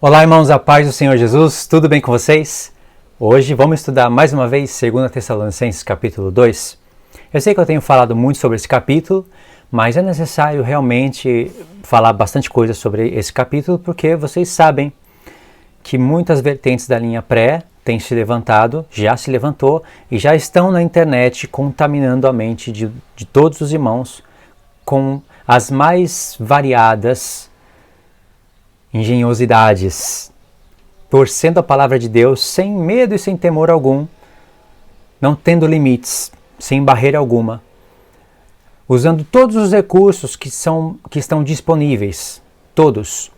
Olá, irmãos, a paz do Senhor Jesus, tudo bem com vocês? Hoje vamos estudar mais uma vez 2 Tessalonicenses capítulo 2. Eu sei que eu tenho falado muito sobre esse capítulo, mas é necessário realmente falar bastante coisa sobre esse capítulo, porque vocês sabem que muitas vertentes da linha pré têm se levantado, já se levantou e já estão na internet contaminando a mente de todos os irmãos com as mais variadas engenhosidades, torcendo a palavra de Deus sem medo e sem temor algum, não tendo limites, sem barreira alguma, usando todos os recursos que estão disponíveis, todos,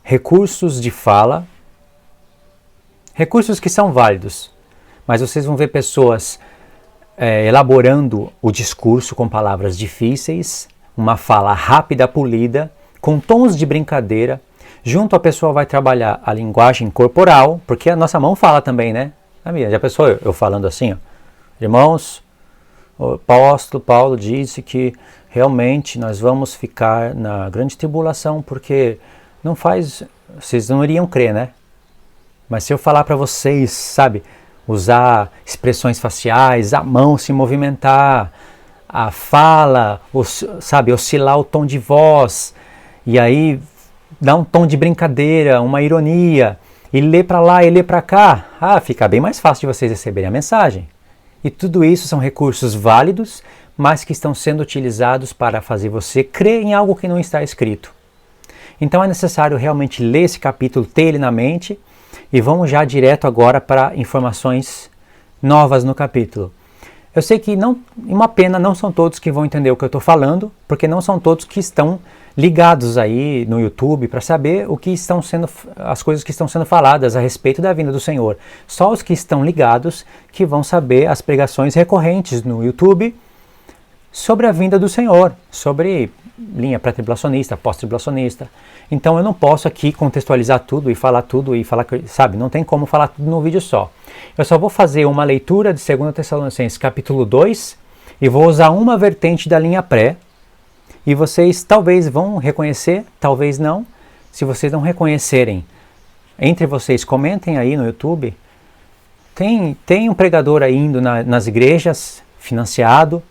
recursos de fala, recursos que são válidos, mas vocês vão ver pessoas elaborando o discurso com palavras difíceis, uma fala rápida, polida, com tons de brincadeira. Junto a pessoa vai trabalhar a linguagem corporal, porque a nossa mão fala também, né? Já pensou eu falando assim, ó? Irmãos, o apóstolo Paulo disse que realmente nós vamos ficar na grande tribulação, porque vocês não iriam crer, né? Mas se eu falar para vocês, sabe, usar expressões faciais, a mão se movimentar, a fala, sabe, oscilar o tom de voz, e aí dá um tom de brincadeira, uma ironia, e lê para lá e lê para cá, fica bem mais fácil de vocês receberem a mensagem. E tudo isso são recursos válidos, mas que estão sendo utilizados para fazer você crer em algo que não está escrito. Então é necessário realmente ler esse capítulo, ter ele na mente, e vamos já direto agora para informações novas no capítulo. Eu sei que uma pena, não são todos que vão entender o que eu estou falando, porque não são todos que estão ligados aí no YouTube para saber as coisas que estão sendo faladas a respeito da vinda do Senhor. Só os que estão ligados que vão saber as pregações recorrentes no YouTube sobre a vinda do Senhor, sobre linha pré-tribulacionista, pós-tribulacionista. Então eu não posso aqui contextualizar tudo e falar, sabe, não tem como falar tudo num vídeo só. Eu só vou fazer uma leitura de 2 Tessalonicenses capítulo 2 e vou usar uma vertente da linha pré, e vocês talvez vão reconhecer, talvez não. Se vocês não reconhecerem, entre vocês comentem aí no YouTube. Tem um pregador aí indo nas igrejas, financiado,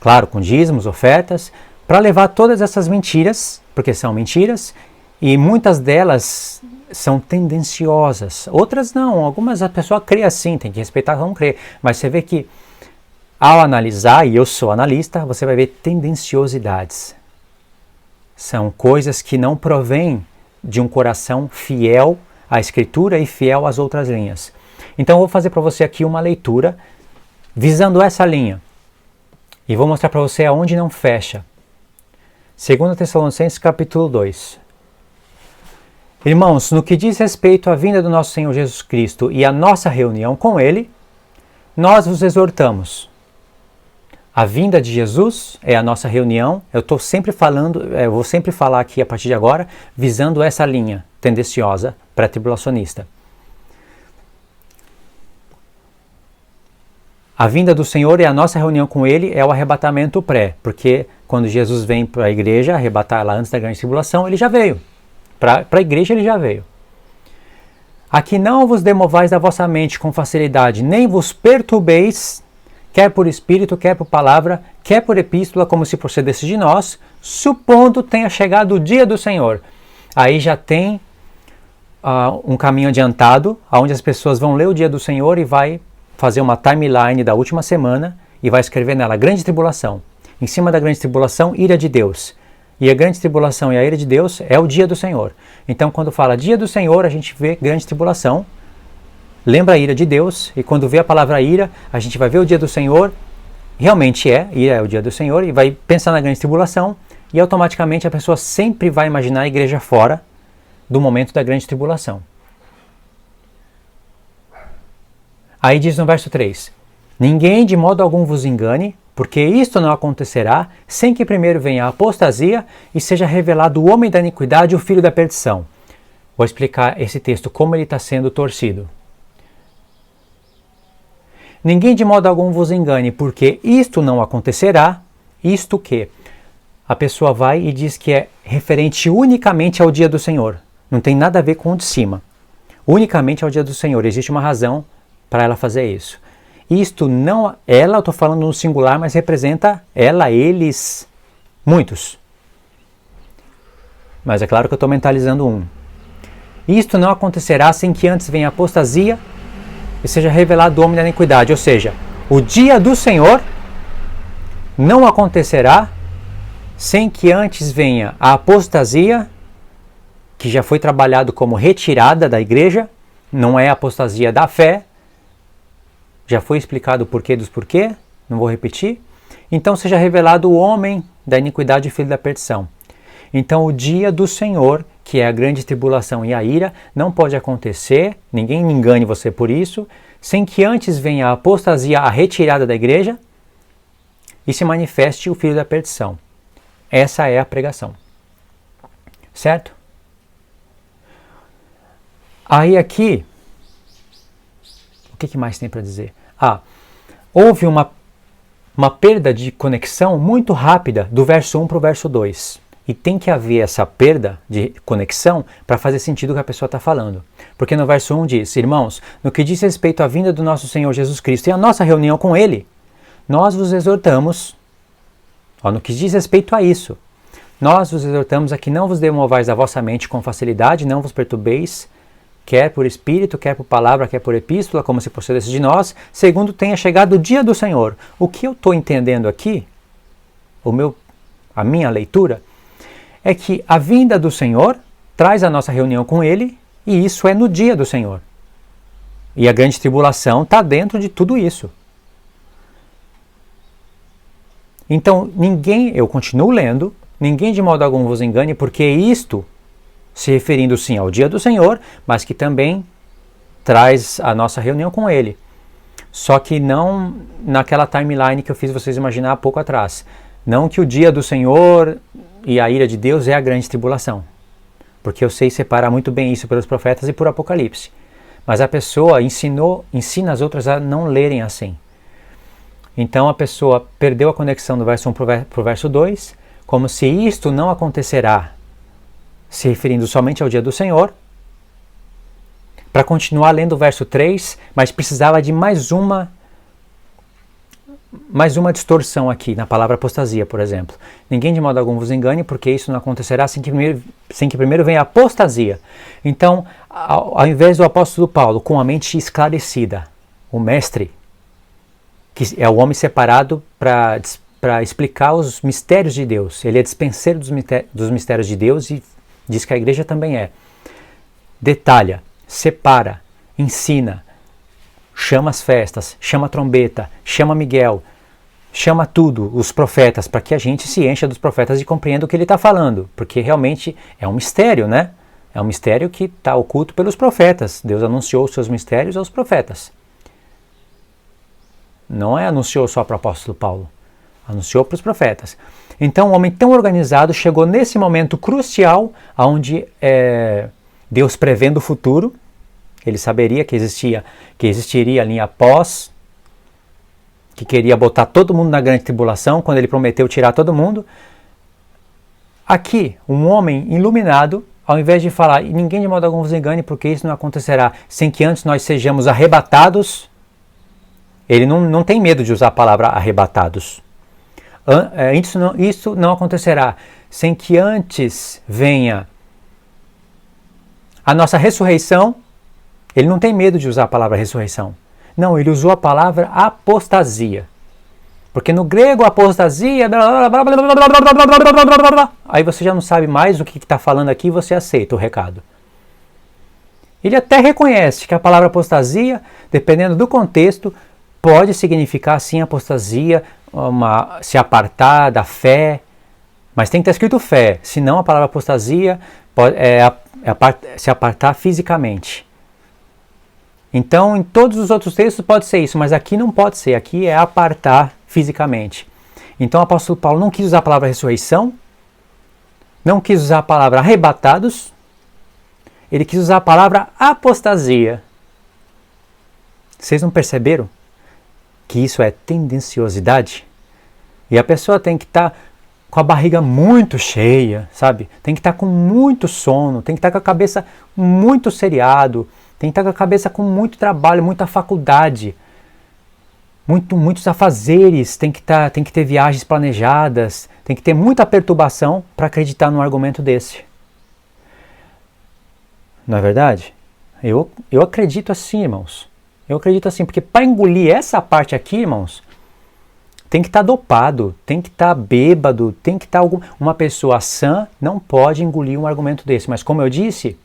claro, com dízimos, ofertas, para levar todas essas mentiras, porque são mentiras, e muitas delas são tendenciosas. Outras não, algumas a pessoa crê assim, tem que respeitar, não crê. Mas você vê que ao analisar, e eu sou analista, você vai ver tendenciosidades. São coisas que não provêm de um coração fiel à Escritura e fiel às outras linhas. Então eu vou fazer para você aqui uma leitura visando essa linha. E vou mostrar para você aonde não fecha. 2 Tessalonicenses capítulo 2. Irmãos, no que diz respeito à vinda do nosso Senhor Jesus Cristo e à nossa reunião com Ele, nós vos exortamos. A vinda de Jesus é a nossa reunião. Eu estou sempre falando, vou sempre falar aqui a partir de agora, visando essa linha tendenciosa, pré-tribulacionista. A vinda do Senhor e a nossa reunião com Ele é o arrebatamento pré, porque quando Jesus vem para a igreja, arrebatar ela antes da grande tribulação, Ele já veio. Para a igreja Ele já veio. Aqui não vos demovais da vossa mente com facilidade, nem vos perturbeis, quer por espírito, quer por palavra, quer por epístola, como se procedesse de nós, supondo tenha chegado o dia do Senhor. Aí já tem um caminho adiantado, onde as pessoas vão ler o dia do Senhor e vai fazer uma timeline da última semana e vai escrever nela grande tribulação. Em cima da grande tribulação, ira de Deus. E a grande tribulação e a ira de Deus é o dia do Senhor. Então quando fala dia do Senhor, a gente vê grande tribulação, lembra a ira de Deus, e quando vê a palavra ira, a gente vai ver o dia do Senhor, realmente ira é o dia do Senhor, e vai pensar na grande tribulação, e automaticamente a pessoa sempre vai imaginar a igreja fora do momento da grande tribulação. Aí diz no verso 3, ninguém de modo algum vos engane, porque isto não acontecerá sem que primeiro venha a apostasia e seja revelado o homem da iniquidade, o filho da perdição. Vou explicar esse texto, como ele está sendo torcido. Ninguém de modo algum vos engane, porque isto não acontecerá, isto que? A pessoa vai e diz que é referente unicamente ao dia do Senhor. Não tem nada a ver com o de cima. Unicamente ao dia do Senhor. Existe uma razão para ela fazer isso. Isto não... Ela, eu estou falando no singular, mas representa ela, eles, muitos. Mas é claro que eu estou mentalizando um. Isto não acontecerá sem que antes venha a apostasia e seja revelado o homem da iniquidade. Ou seja, o dia do Senhor não acontecerá sem que antes venha a apostasia, que já foi trabalhado como retirada da igreja, não é a apostasia da fé, já foi explicado o porquê dos porquê, não vou repetir. Então seja revelado o homem da iniquidade e filho da perdição. Então o dia do Senhor, que é a grande tribulação e a ira, não pode acontecer, ninguém engane você por isso, sem que antes venha a apostasia, a retirada da igreja, e se manifeste o filho da perdição. Essa é a pregação. Certo? Aí aqui, o que mais tem para dizer? Houve uma perda de conexão muito rápida do verso 1 para o verso 2. E tem que haver essa perda de conexão para fazer sentido o que a pessoa está falando. Porque no verso 1 diz: irmãos, no que diz respeito à vinda do nosso Senhor Jesus Cristo e à nossa reunião com Ele, nós vos exortamos, no que diz respeito a isso, nós vos exortamos a que não vos demovais a vossa mente com facilidade, não vos perturbeis, quer por espírito, quer por palavra, quer por epístola, como se procedesse de nós, segundo tenha chegado o dia do Senhor. O que eu estou entendendo aqui, a minha leitura, é que a vinda do Senhor traz a nossa reunião com Ele, e isso é no dia do Senhor. E a grande tribulação está dentro de tudo isso. Então, eu continuo lendo, ninguém de modo algum vos engane, porque isto, se referindo sim ao dia do Senhor, mas que também traz a nossa reunião com Ele. Só que não naquela timeline que eu fiz vocês imaginar há pouco atrás. Não que o dia do Senhor e a ira de Deus é a grande tribulação. Porque eu sei separar muito bem isso pelos profetas e por Apocalipse. Mas a pessoa ensina as outras a não lerem assim. Então a pessoa perdeu a conexão do verso 1 para o verso 2, como se isto não acontecerá, se referindo somente ao dia do Senhor, para continuar lendo o verso 3, mas precisava de mais uma distorção aqui, na palavra apostasia, por exemplo. Ninguém de modo algum vos engane, porque isso não acontecerá sem que primeiro venha a apostasia. Então, ao invés do apóstolo Paulo, com a mente esclarecida, o mestre, que é o homem separado para explicar os mistérios de Deus, ele é dispenseiro dos mistérios de Deus e diz que a igreja também é. Detalha, separa, ensina, chama as festas, chama a trombeta, chama Miguel, chama tudo, os profetas, para que a gente se encha dos profetas e compreenda o que ele está falando, porque realmente é um mistério, né? É um mistério que está oculto pelos profetas. Deus anunciou os seus mistérios aos profetas. Não anunciou só para o apóstolo Paulo, anunciou para os profetas. Então, um homem tão organizado chegou nesse momento crucial, onde Deus prevendo o futuro, ele saberia que existiria a linha pós, que queria botar todo mundo na grande tribulação, quando ele prometeu tirar todo mundo. Aqui, um homem iluminado, ao invés de falar, e ninguém de modo algum vos engane, porque isso não acontecerá sem que antes nós sejamos arrebatados, ele não tem medo de usar a palavra arrebatados. Isso não acontecerá sem que antes venha a nossa ressurreição. Ele não tem medo de usar a palavra ressurreição. Não, ele usou a palavra apostasia. Porque no grego apostasia... Aí você já não sabe mais o que está falando aqui e você aceita o recado. Ele até reconhece que a palavra apostasia, dependendo do contexto, pode significar sim apostasia, se apartar da fé, mas tem que estar escrito fé, senão a palavra apostasia se apartar fisicamente. Então, em todos os outros textos pode ser isso, mas aqui não pode ser, aqui é apartar fisicamente. Então o apóstolo Paulo não quis usar a palavra ressurreição, não quis usar a palavra arrebatados, ele quis usar a palavra apostasia. Vocês não perceberam que isso é tendenciosidade? E a pessoa tem que estar com a barriga muito cheia, sabe? Tem que estar com muito sono, tem que estar com a cabeça muito seriado, tem que estar com a cabeça com muito trabalho, muita faculdade, muitos afazeres, tem que ter viagens planejadas, tem que ter muita perturbação para acreditar num argumento desse. Não é verdade? Eu acredito assim, irmãos. Eu acredito assim, porque para engolir essa parte aqui, irmãos, tem que estar dopado, tem que estar bêbado, tem que estar uma pessoa sã não pode engolir um argumento desse. Mas como eu disse,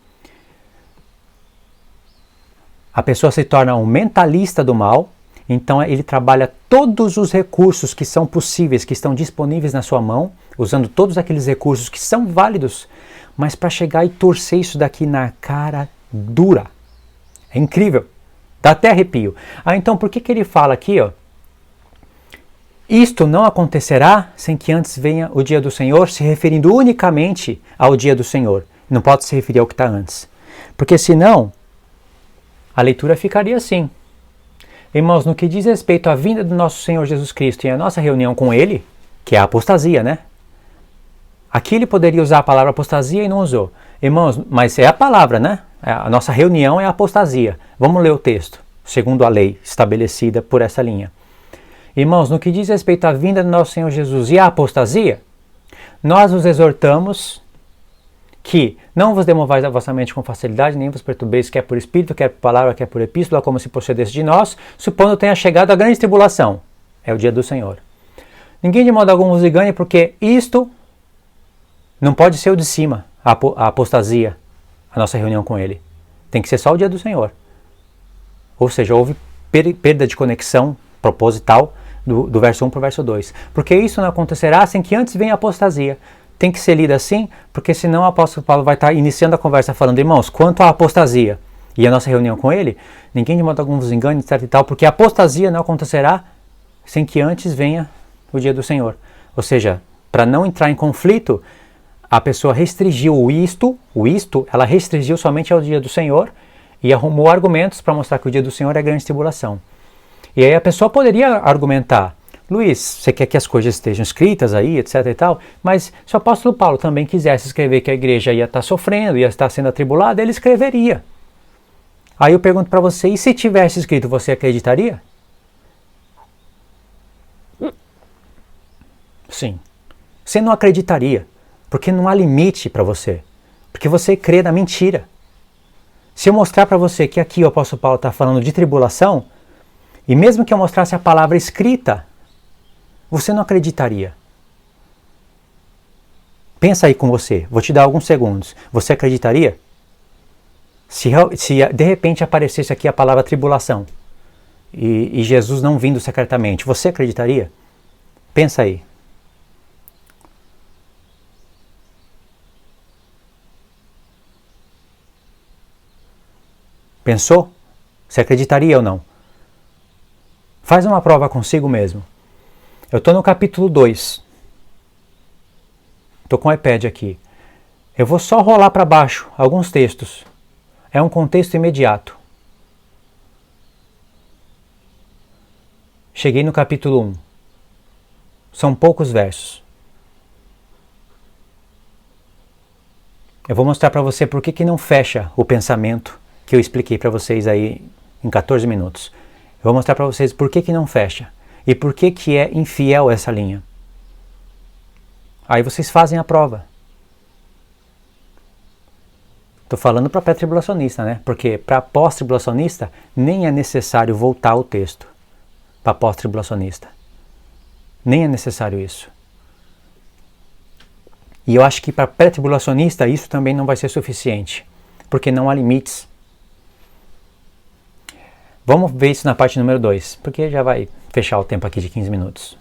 a pessoa se torna um mentalista do mal, então ele trabalha todos os recursos que são possíveis, que estão disponíveis na sua mão, usando todos aqueles recursos que são válidos, mas para chegar e torcer isso daqui na cara dura. É incrível. Dá até arrepio. Então por que ele fala aqui, ó? Isto não acontecerá sem que antes venha o dia do Senhor, se referindo unicamente ao dia do Senhor. Não pode se referir ao que está antes. Porque senão, a leitura ficaria assim. Irmãos, no que diz respeito à vinda do nosso Senhor Jesus Cristo e à nossa reunião com Ele, que é a apostasia, né? Aqui ele poderia usar a palavra apostasia e não usou. Irmãos, mas é a palavra, né? A nossa reunião é a apostasia. Vamos ler o texto, segundo a lei estabelecida por essa linha. Irmãos, no que diz respeito à vinda do nosso Senhor Jesus e à apostasia, nós vos exortamos que não vos demovais a vossa mente com facilidade, nem vos perturbeis, quer por espírito, quer por palavra, quer por epístola, como se procedesse de nós, supondo tenha chegado a grande tribulação. É o dia do Senhor. Ninguém de modo algum vos engane, porque isto não pode ser o de cima, a apostasia, a nossa reunião com Ele. Tem que ser só o dia do Senhor. Ou seja, houve perda de conexão proposital do verso 1 para o verso 2. Porque isso não acontecerá sem que antes venha a apostasia. Tem que ser lida assim, porque senão o apóstolo Paulo vai estar iniciando a conversa falando, irmãos, quanto à apostasia e a nossa reunião com ele, ninguém de modo algum vos engane, etc e tal, porque a apostasia não acontecerá sem que antes venha o dia do Senhor. Ou seja, para não entrar em conflito, a pessoa restringiu o isto, ela restringiu somente ao dia do Senhor e arrumou argumentos para mostrar que o dia do Senhor é a grande tribulação. E aí a pessoa poderia argumentar, Luiz, você quer que as coisas estejam escritas aí, etc e tal, mas se o apóstolo Paulo também quisesse escrever que a igreja ia estar sofrendo, ia estar sendo atribulada, ele escreveria. Aí eu pergunto para você, e se tivesse escrito, você acreditaria? Sim. Você não acreditaria, porque não há limite para você, porque você crê na mentira. Se eu mostrar para você que aqui o apóstolo Paulo está falando de tribulação, e mesmo que eu mostrasse a palavra escrita, você não acreditaria. Pensa aí com você, vou te dar alguns segundos. Você acreditaria? Se de repente aparecesse aqui a palavra tribulação e Jesus não vindo secretamente, você acreditaria? Pensa aí. Pensou? Você acreditaria ou não? Faz uma prova consigo mesmo. Eu estou no capítulo 2. Estou com o iPad aqui. Eu vou só rolar para baixo alguns textos. É um contexto imediato. Cheguei no capítulo 1. São poucos versos. Eu vou mostrar para você por que não fecha o pensamento que eu expliquei para vocês aí em 14 minutos. Eu vou mostrar para vocês por que não fecha. E por que é infiel essa linha? Aí vocês fazem a prova. Estou falando para pré-tribulacionista, né? Porque para pós-tribulacionista nem é necessário voltar ao texto. Para pós-tribulacionista. Nem é necessário isso. E eu acho que para pré-tribulacionista isso também não vai ser suficiente. Porque não há limites. Vamos ver isso na parte número 2, porque já vai fechar o tempo aqui de 15 minutos.